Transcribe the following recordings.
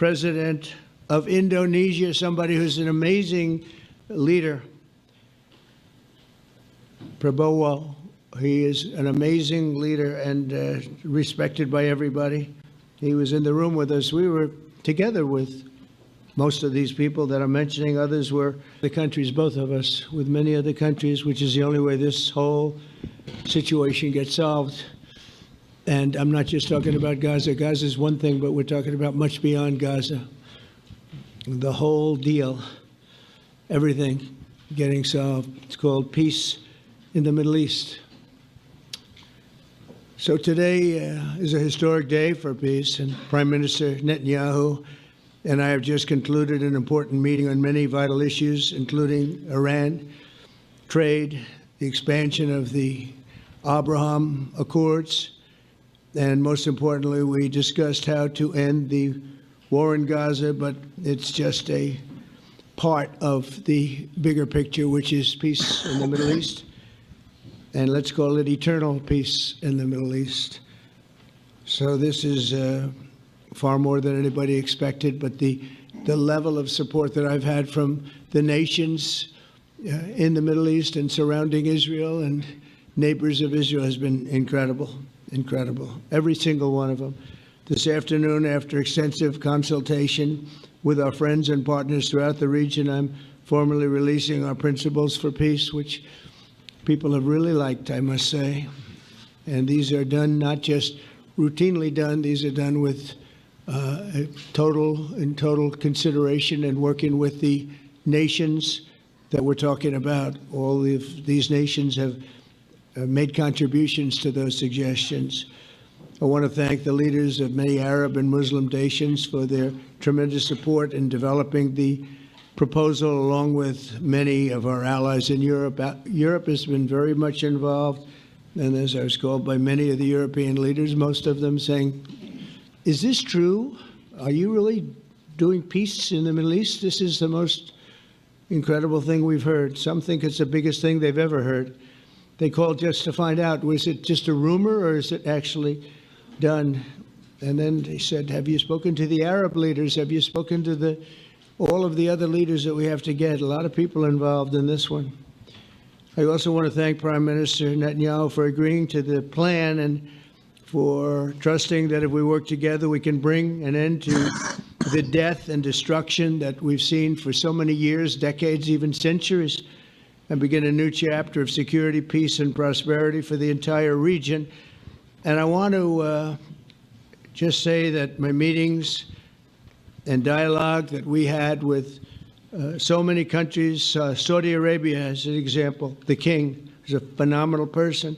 President of Indonesia, somebody who's an amazing leader. Prabowo, he is an amazing leader and respected by everybody. He was in the room with us. We were together with most of these people that I'm mentioning. Others were the countries, both of us, with many other countries, which is the only way this whole situation gets solved. And I'm not just talking about Gaza. Gaza is one thing, but we're talking about much beyond Gaza. The whole deal, everything getting solved. It's called peace in the Middle East. So today is a historic day for peace, and Prime Minister Netanyahu and I have just concluded an important meeting on many vital issues, including Iran, trade, the expansion of the Abraham Accords, and most importantly, we discussed how to end the war in Gaza, but it's just a part of the bigger picture, which is peace in the Middle East. And let's call it eternal peace in the Middle East. So this is far more than anybody expected, but the level of support that I've had from the nations in the Middle East and surrounding Israel and neighbors of Israel has been incredible, incredible. Every single one of them. This afternoon, after extensive consultation with our friends and partners throughout the region, I'm formally releasing our principles for peace, which people have really liked, I must say. And these are done, not just routinely done, these are done with total consideration and working with the nations that we're talking about. All of these nations have made contributions to those suggestions. I want to thank the leaders of many Arab and Muslim nations for their tremendous support in developing the proposal, along with many of our allies in Europe. Europe has been very much involved, and as I was called by many of the European leaders, most of them saying, is this true? Are you really doing peace in the Middle East? This is the most incredible thing we've heard. Some think it's the biggest thing they've ever heard. They called just to find out, was it just a rumor or is it actually done? And then they said, have you spoken to the Arab leaders? Have you spoken to all of the other leaders that we have to get? A lot of people involved in this one. I also want to thank Prime Minister Netanyahu for agreeing to the plan and for trusting that if we work together, we can bring an end to the death and destruction that we've seen for so many years, decades, even centuries, and begin a new chapter of security, peace, and prosperity for the entire region. And I want to just say that my meetings and dialogue that we had with so many countries, Saudi Arabia as an example, the king is a phenomenal person.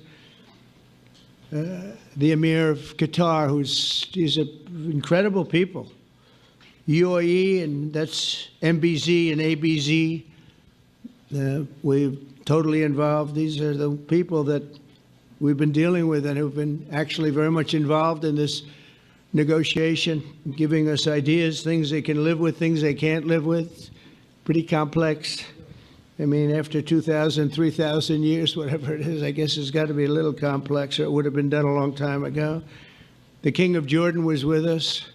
The Emir of Qatar, he's incredible people. UAE, and that's MBZ and ABZ. We're totally involved. These are the people that we've been dealing with and who've been actually very much involved in this negotiation, giving us ideas, things they can live with, things they can't live with. Pretty complex. I mean, after 2,000, 3,000 years, whatever it is, I guess it's got to be a little complex, or it would have been done a long time ago. The King of Jordan was with us,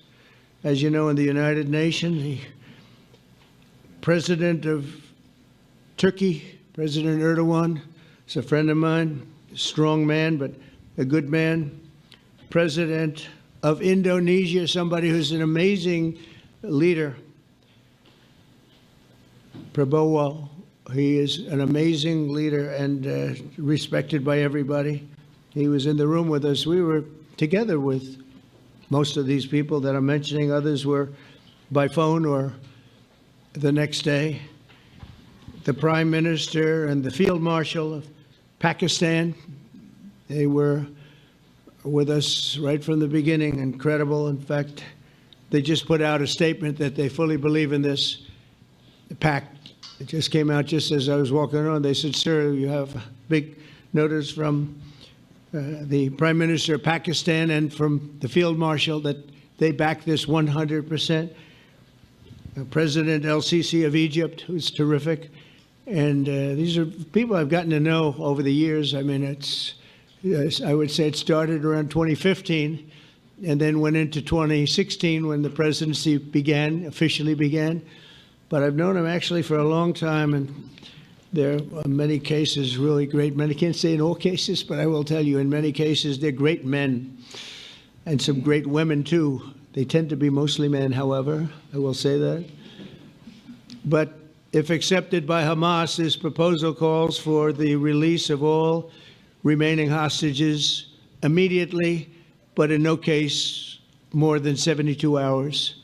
as you know, in the United Nations. The President of Turkey, President Erdogan, is a friend of mine, a strong man, but a good man. President of Indonesia, somebody who's an amazing leader. Prabowo, he is an amazing leader and respected by everybody. He was in the room with us. We were together with most of these people that I'm mentioning. Others were by phone or the next day. The Prime Minister and the Field Marshal of Pakistan, they were with us right from the beginning. Incredible. In fact, they just put out a statement that they fully believe in this pact. It just came out just as I was walking around. They said, sir, you have a big notice from the Prime Minister of Pakistan and from the Field Marshal that they back this 100%. President El-Sisi of Egypt, who's terrific. And these are people I've gotten to know over the years. I mean, I would say it started around 2015 and then went into 2016 when the presidency officially began. But I've known him actually for a long time, and there are many cases, really great men. I can't say in all cases, but I will tell you, in many cases, they're great men, and some great women too. They tend to be mostly men, however, I will say that. But if accepted by Hamas, this proposal calls for the release of all remaining hostages immediately, but in no case more than 72 hours.